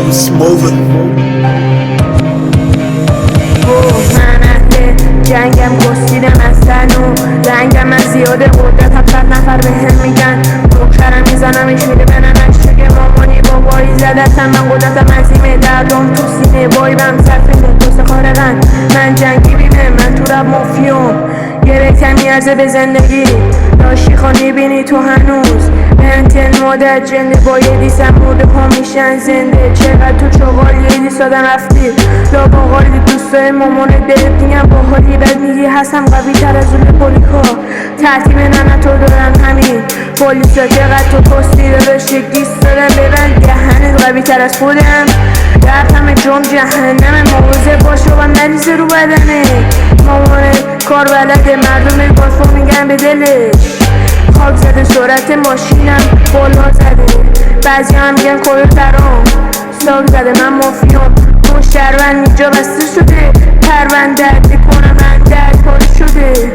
It's moving. من اهل جنگم گستیدم از تنو رنگم از زیاده قدرت 7 نفر به هم میگن نوکرم میزنمش میره بنمش چگه مامانی بابایی زدتم من قدرتم عظیمه دردم تو سینه بایبم سرفینه دوست خارقن من جنگی بیمه من تو رب مافیوم گرهتم میارزه به زندگی داشتی خانی بینی تو هنوز بنتن مادر جنده با یه دیسم مرده پا میشن زنده چقدر تو چغال یه دیس دادم رفتی لا باقالی دوستای مامانه دلت میگم با حالی بد میگی هستم قوی تر از اون پولیکا ترتیب ننه تو دارم همین پولیسا چقدر تو پستی داداش یک دیست دادم ببند دهنت قوی تر از خودم درد همه جرم جهنم موضع باشه و نریزه رو بدنه مامانه کار بلده مردم باسو میگن به دلش خاک زده سرعت ماشینم بالا زده بعضی هم میگن کوی فرام ساک زده من مافیام مشترون اینجا بسته شده پروندت بکنم من درد پاره شده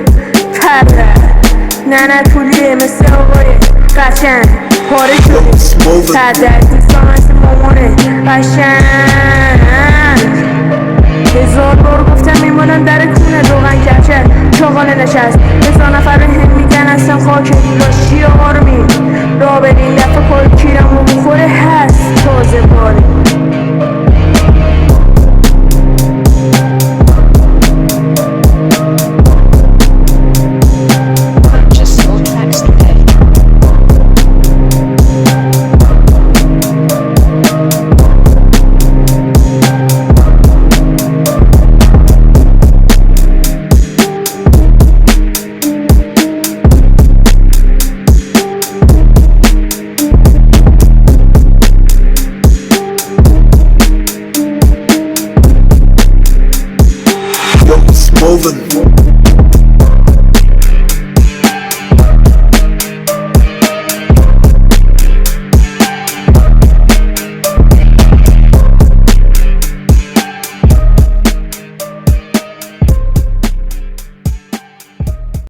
نه طولیه مثل آقای قشنگ پاره شده تردرد نیستم مثل مامانه قشنگ 1000 بار گفتم میمونم در کونه روغن کچه چاقانه نشست 1000 نفر به هم میگن اصلا خاک لاشی آرمی را برین دفعه کل کیرم رو بخوره هست تازه